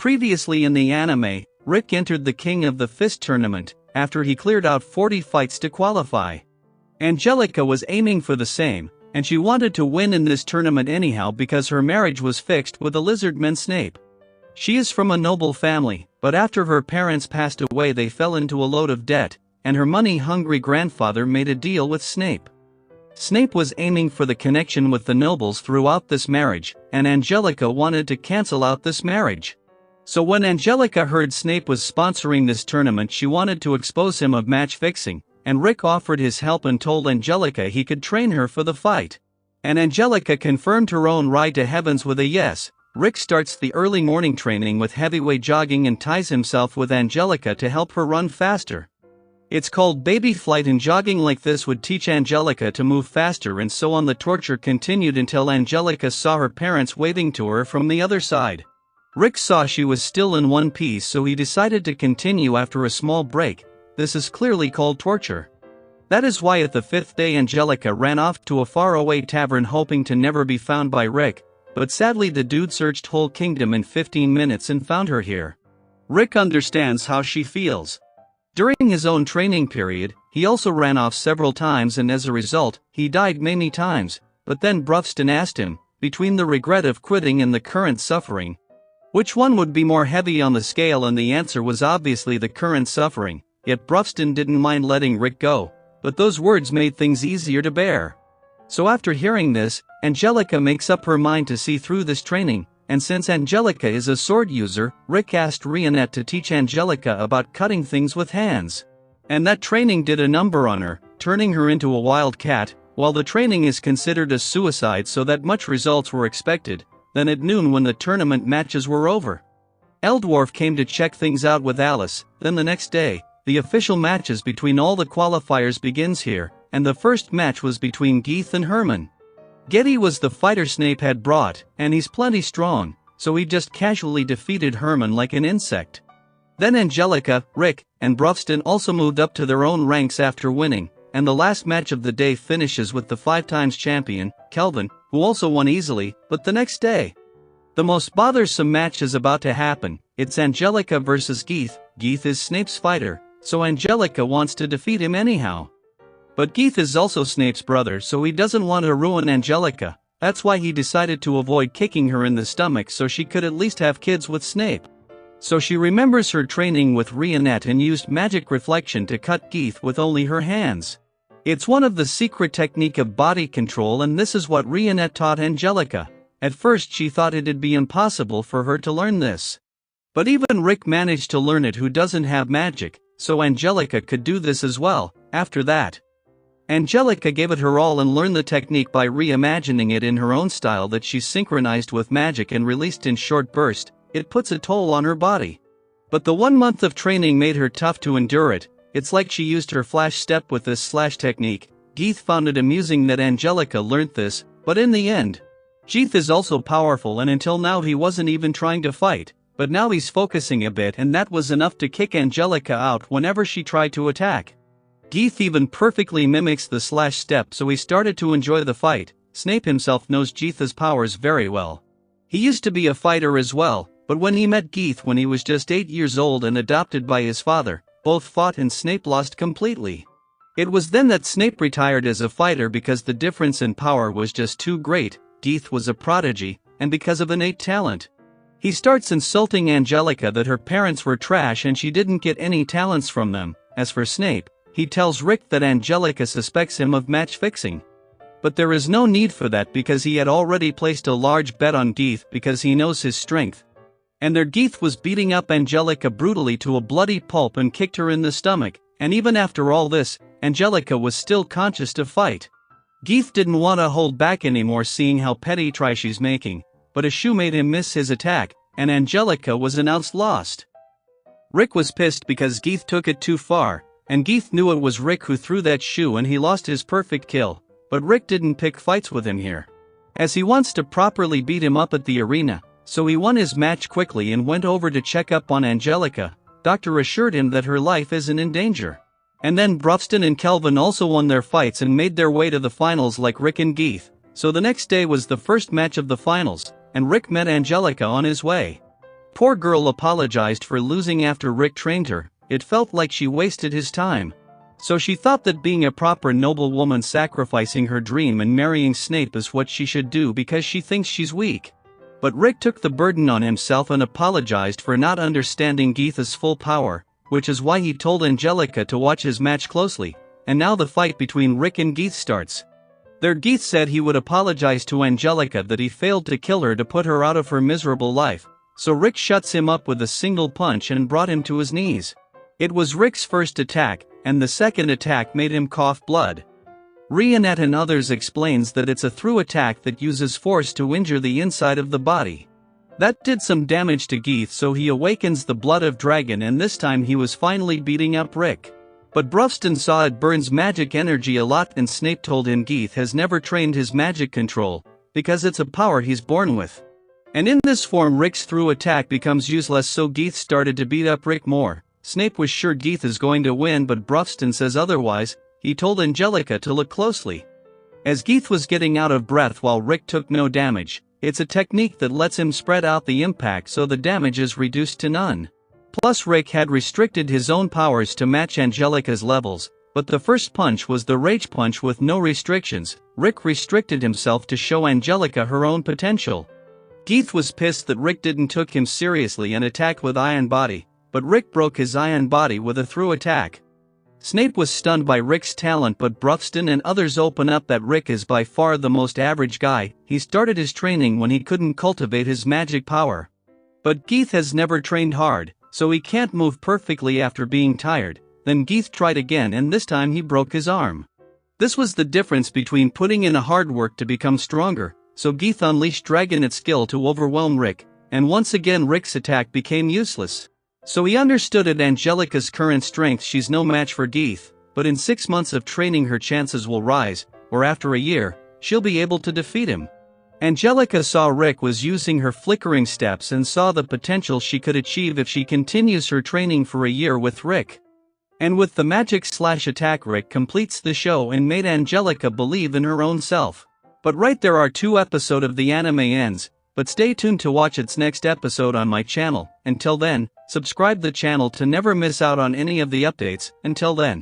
Previously in the anime, Rick entered the King of the Fist tournament after he cleared out 40 fights to qualify. Angelica was aiming for the same, and she wanted to win in this tournament anyhow because her marriage was fixed with the lizardman Snape. She is from a noble family, but after her parents passed away they fell into a load of debt, and her money-hungry grandfather made a deal with Snape. Snape was aiming for the connection with the nobles throughout this marriage, and Angelica wanted to cancel out this marriage. So when Angelica heard Snape was sponsoring this tournament, she wanted to expose him of match fixing, and Rick offered his help and told Angelica he could train her for the fight. And Angelica confirmed her own ride to heavens with a yes. Rick starts the early morning training with heavyweight jogging and ties himself with Angelica to help her run faster. It's called baby flight, and jogging like this would teach Angelica to move faster, and so on. The torture continued until Angelica saw her parents waving to her from the other side. Rick saw she was still in one piece, so he decided to continue after a small break. This is clearly called torture. That is why at the 5th day Angelica ran off to a faraway tavern hoping to never be found by Rick, but sadly the dude searched whole kingdom in 15 minutes and found her here. Rick understands how she feels. During his own training period, he also ran off several times, and as a result, he died many times, but then Brufston asked him, between the regret of quitting and the current suffering, which one would be more heavy on the scale, and the answer was obviously the current suffering. Yet Brufston didn't mind letting Rick go, but those words made things easier to bear. So after hearing this, Angelica makes up her mind to see through this training, and since Angelica is a sword user, Rick asked Rionette to teach Angelica about cutting things with hands. And that training did a number on her, turning her into a wild cat. While the training is considered a suicide, so that much results were expected. Then at noon, when the tournament matches were over, Eldwarf came to check things out with Alice. Then the next day, the official matches between all the qualifiers begins here, and the first match was between Geeth and Herman. Getty was the fighter Snape had brought, and he's plenty strong, so he just casually defeated Herman like an insect. Then Angelica, Rick, and Brufston also moved up to their own ranks after winning, and the last match of the day finishes with the 5-times champion, Kelvin, who also won easily. But the next day, the most bothersome match is about to happen. It's Angelica versus Geeth. Geeth is Snape's fighter, so Angelica wants to defeat him anyhow. But Geeth is also Snape's brother, so he doesn't want to ruin Angelica. That's why he decided to avoid kicking her in the stomach so she could at least have kids with Snape. So she remembers her training with Rionette and used magic reflection to cut Geeth with only her hands. It's one of the secret technique of body control, and this is what Rionette taught Angelica. At first she thought it'd be impossible for her to learn this. But even Rick managed to learn it, who doesn't have magic, so Angelica could do this as well. After that, Angelica gave it her all and learned the technique by reimagining it in her own style that she synchronized with magic and released in short bursts. It puts a toll on her body. But the 1 month of training made her tough to endure it. It's like she used her flash step with this slash technique. Geeth found it amusing that Angelica learnt this, but in the end, Geeth is also powerful, and until now he wasn't even trying to fight, but now he's focusing a bit, and that was enough to kick Angelica out whenever she tried to attack. Geeth even perfectly mimics the slash step, so he started to enjoy the fight. Snape himself knows Geeth's powers very well. He used to be a fighter as well, but when he met Geeth when he was just 8 years old and adopted by his father, both fought and Snape lost completely. It was then that Snape retired as a fighter because the difference in power was just too great. Geeth was a prodigy, and because of innate talent. He starts insulting Angelica that her parents were trash and she didn't get any talents from them. As for Snape, he tells Rick that Angelica suspects him of match fixing. But there is no need for that because he had already placed a large bet on Geeth because he knows his strength. And there Geeth was beating up Angelica brutally to a bloody pulp and kicked her in the stomach, and even after all this, Angelica was still conscious to fight. Geeth didn't want to hold back anymore, seeing how petty try she's making, but a shoe made him miss his attack, and Angelica was announced lost. Rick was pissed because Geeth took it too far, and Geeth knew it was Rick who threw that shoe and he lost his perfect kill, but Rick didn't pick fights with him here, as he wants to properly beat him up at the arena. So he won his match quickly and went over to check up on Angelica. Doctor assured him that her life isn't in danger. And then Brufston and Kelvin also won their fights and made their way to the finals like Rick and Geeth. So the next day was the first match of the finals, and Rick met Angelica on his way. Poor girl apologized for losing after Rick trained her. It felt like she wasted his time. So she thought that being a proper noble woman sacrificing her dream and marrying Snape is what she should do because she thinks she's weak. But Rick took the burden on himself and apologized for not understanding Geetha's full power, which is why he told Angelica to watch his match closely, and now the fight between Rick and Geeth starts. There Geeth said he would apologize to Angelica that he failed to kill her to put her out of her miserable life, so Rick shuts him up with a single punch and brought him to his knees. It was Rick's first attack, and the second attack made him cough blood. Reinette and others explains that it's a through attack that uses force to injure the inside of the body. That did some damage to Geeth, so he awakens the blood of dragon, and this time he was finally beating up Rick. But Brufston saw it burns magic energy a lot, and Snape told him Geeth has never trained his magic control, because it's a power he's born with. And in this form Rick's through attack becomes useless, so Geeth started to beat up Rick more. Snape was sure Geeth is going to win, but Brufston says otherwise. He told Angelica to look closely. As Geeth was getting out of breath while Rick took no damage, it's a technique that lets him spread out the impact so the damage is reduced to none. Plus Rick had restricted his own powers to match Angelica's levels, but the first punch was the rage punch with no restrictions. Rick restricted himself to show Angelica her own potential. Geeth was pissed that Rick didn't took him seriously and attacked with Iron Body, but Rick broke his Iron Body with a through attack. Snape was stunned by Rick's talent, but Brufston and others open up that Rick is by far the most average guy. He started his training when he couldn't cultivate his magic power. But Geeth has never trained hard, so he can't move perfectly after being tired. Then Geeth tried again, and this time he broke his arm. This was the difference between putting in a hard work to become stronger, so Geeth unleashed Dragonet skill to overwhelm Rick, and once again Rick's attack became useless. So he understood at Angelica's current strength she's no match for Geeth, but in 6 months of training her chances will rise, or after a year, she'll be able to defeat him. Angelica saw Rick was using her flickering steps and saw the potential she could achieve if she continues her training for a year with Rick. And with the magic/attack Rick completes the show and made Angelica believe in her own self. But right there are 2 episodes of the anime ends, but stay tuned to watch its next episode on my channel. Until then, subscribe the channel to never miss out on any of the updates. Until then.